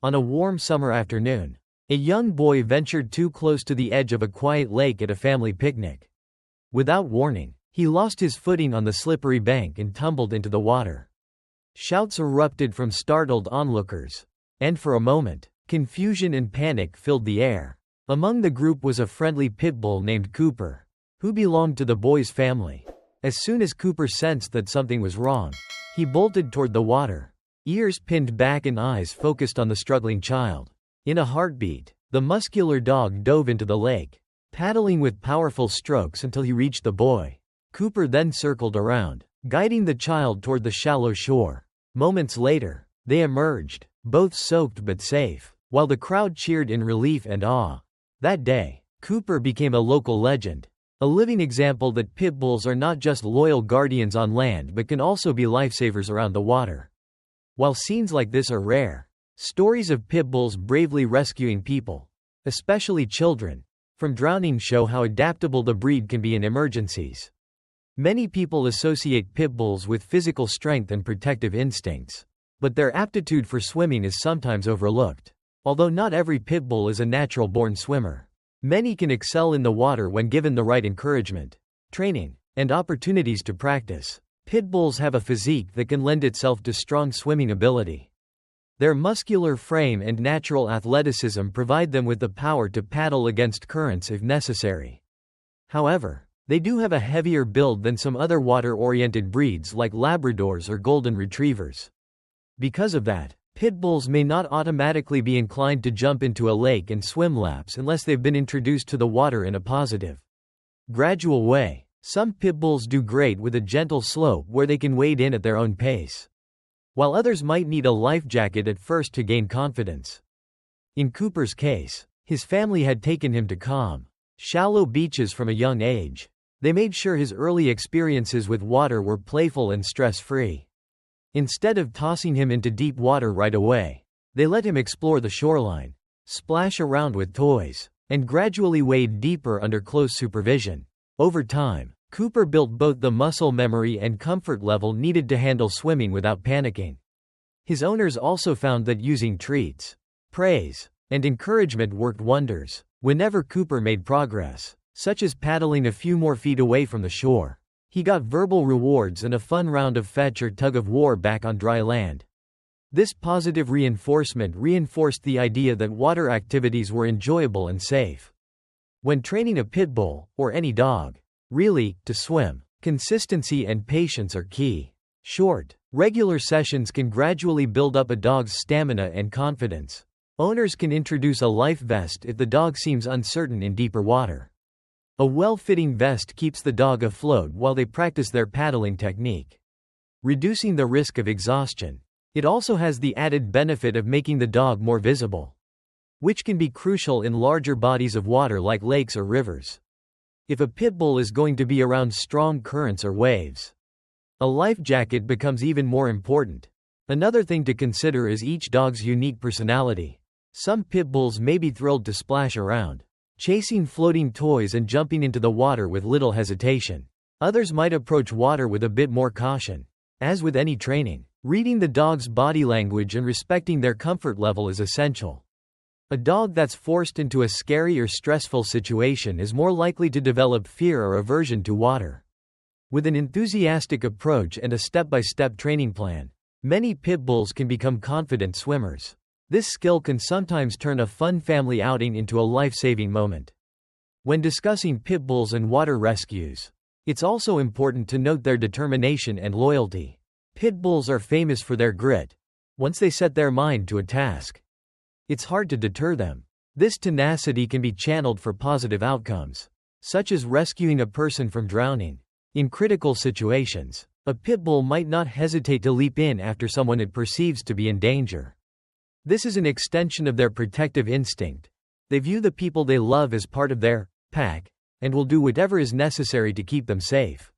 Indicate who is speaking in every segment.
Speaker 1: On a warm summer afternoon, a young boy ventured too close to the edge of a quiet lake at a family picnic. Without warning, he lost his footing on the slippery bank and tumbled into the water. Shouts erupted from startled onlookers. And for a moment, confusion and panic filled the air. Among the group was a friendly Pitbull named Cooper, who belonged to the boy's family. As soon as Cooper sensed that something was wrong, he bolted toward the water, ears pinned back and eyes focused on the struggling child. In a heartbeat, the muscular dog dove into the lake, paddling with powerful strokes until he reached the boy. Cooper then circled around, guiding the child toward the shallow shore. Moments later, they emerged, both soaked but safe, while the crowd cheered in relief and awe. That day, Cooper became a local legend, a living example that pit bulls are not just loyal guardians on land but can also be lifesavers around the water. While scenes like this are rare, stories of pit bulls bravely rescuing people, especially children, from drowning show how adaptable the breed can be in emergencies. Many people associate pit bulls with physical strength and protective instincts, but their aptitude for swimming is sometimes overlooked. Although not every pit bull is a natural-born swimmer, many can excel in the water when given the right encouragement, training, and opportunities to practice. Pit bulls have a physique that can lend itself to strong swimming ability. Their muscular frame and natural athleticism provide them with the power to paddle against currents if necessary. However, they do have a heavier build than some other water-oriented breeds like Labradors or Golden Retrievers. Because of that, pit bulls may not automatically be inclined to jump into a lake and swim laps unless they've been introduced to the water in a positive, gradual way. Some pit bulls do great with a gentle slope where they can wade in at their own pace, while others might need a life jacket at first to gain confidence. In Cooper's case, his family had taken him to calm, shallow beaches from a young age. They made sure his early experiences with water were playful and stress-free. Instead of tossing him into deep water right away, they let him explore the shoreline, splash around with toys, and gradually wade deeper under close supervision. Over time, Cooper built both the muscle memory and comfort level needed to handle swimming without panicking. His owners also found that using treats, praise, and encouragement worked wonders. Whenever Cooper made progress, such as paddling a few more feet away from the shore, he got verbal rewards and a fun round of fetch or tug-of-war back on dry land. This positive reinforcement reinforced the idea that water activities were enjoyable and safe. When training a pit bull, or any dog, really, to swim, consistency and patience are key. Short, regular sessions can gradually build up a dog's stamina and confidence. Owners can introduce a life vest if the dog seems uncertain in deeper water. A well-fitting vest keeps the dog afloat while they practice their paddling technique, reducing the risk of exhaustion. It also has the added benefit of making the dog more visible, which can be crucial in larger bodies of water like lakes or rivers. If a pit bull is going to be around strong currents or waves, a life jacket becomes even more important. Another thing to consider is each dog's unique personality. Some pit bulls may be thrilled to splash around, chasing floating toys and jumping into the water with little hesitation. Others might approach water with a bit more caution. As with any training, reading the dog's body language and respecting their comfort level is essential. A dog that's forced into a scary or stressful situation is more likely to develop fear or aversion to water. With an enthusiastic approach and a step-by-step training plan, many pit bulls can become confident swimmers. This skill can sometimes turn a fun family outing into a life-saving moment. When discussing pit bulls and water rescues, it's also important to note their determination and loyalty. Pit bulls are famous for their grit. Once they set their mind to a task, it's hard to deter them. This tenacity can be channeled for positive outcomes, such as rescuing a person from drowning. In critical situations, a pit bull might not hesitate to leap in after someone it perceives to be in danger. This is an extension of their protective instinct. They view the people they love as part of their pack, and will do whatever is necessary to keep them safe.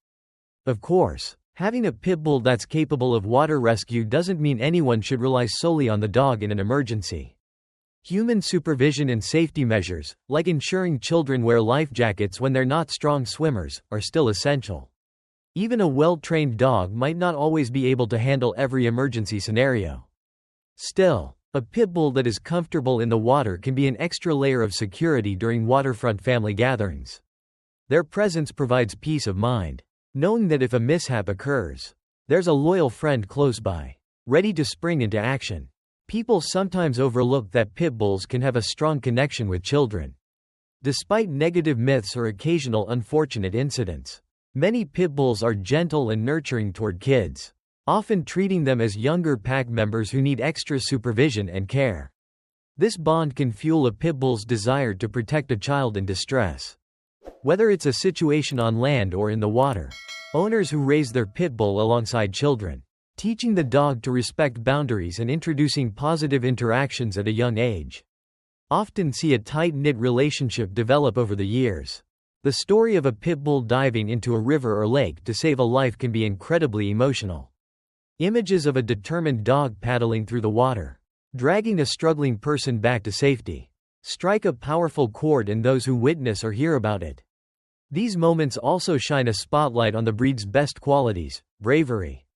Speaker 1: Of course, having a pit bull that's capable of water rescue doesn't mean anyone should rely solely on the dog in an emergency. Human supervision and safety measures, like ensuring children wear life jackets when they're not strong swimmers, are still essential. Even a well-trained dog might not always be able to handle every emergency scenario. Still, A pit bull that is comfortable in the water can be an extra layer of security during waterfront family gatherings. Their presence provides peace of mind, knowing that if a mishap occurs, there's a loyal friend close by, ready to spring into action. People sometimes overlook that pit bulls can have a strong connection with children. Despite negative myths or occasional unfortunate incidents, many pit bulls are gentle and nurturing toward kids, often treating them as younger pack members who need extra supervision and care. This bond can fuel a pit bull's desire to protect a child in distress. Whether it's a situation on land or in the water, owners who raise their pit bull alongside children, teaching the dog to respect boundaries and introducing positive interactions at a young age, often see a tight-knit relationship develop over the years. The story of a pit bull diving into a river or lake to save a life can be incredibly emotional. Images of a determined dog paddling through the water, dragging a struggling person back to safety, strike a powerful chord in those who witness or hear about it. These moments also shine a spotlight on the breed's best qualities: bravery,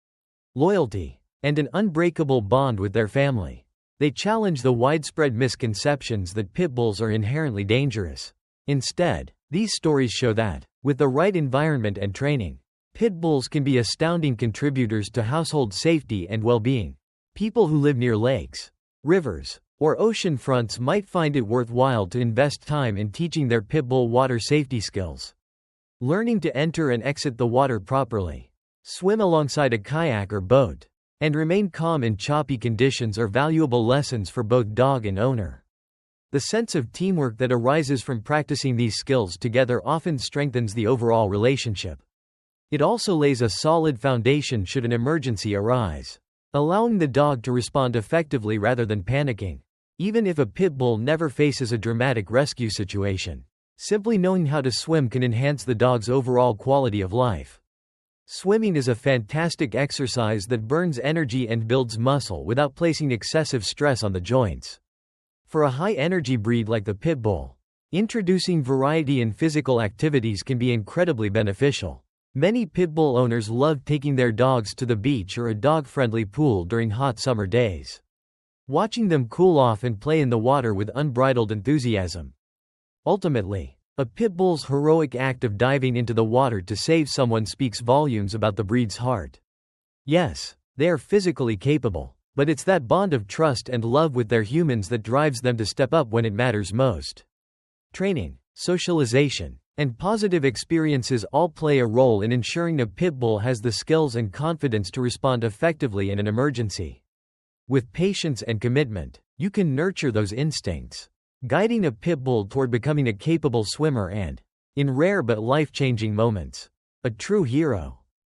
Speaker 1: loyalty, and an unbreakable bond with their family. They challenge the widespread misconceptions that pit bulls are inherently dangerous. Instead, these stories show that, with the right environment and training, pit bulls can be astounding contributors to household safety and well-being. People who live near lakes, rivers, or ocean fronts might find it worthwhile to invest time in teaching their pit bull water safety skills. Learning to enter and exit the water properly, swim alongside a kayak or boat, and remain calm in choppy conditions are valuable lessons for both dog and owner. The sense of teamwork that arises from practicing these skills together often strengthens the overall relationship. It also lays a solid foundation should an emergency arise, allowing the dog to respond effectively rather than panicking. Even if a pit bull never faces a dramatic rescue situation, simply knowing how to swim can enhance the dog's overall quality of life. Swimming is a fantastic exercise that burns energy and builds muscle without placing excessive stress on the joints. For a high-energy breed like the pit bull, introducing variety in physical activities can be incredibly beneficial. Many pit bull owners love taking their dogs to the beach or a dog-friendly pool during hot summer days, watching them cool off and play in the water with unbridled enthusiasm. Ultimately, a pit bull's heroic act of diving into the water to save someone speaks volumes about the breed's heart. Yes, they are physically capable, but it's that bond of trust and love with their humans that drives them to step up when it matters most. Training, socialization, and positive experiences all play a role in ensuring a pit bull has the skills and confidence to respond effectively in an emergency. With patience and commitment, you can nurture those instincts, guiding a pit bull toward becoming a capable swimmer and, in rare but life-changing moments, a true hero.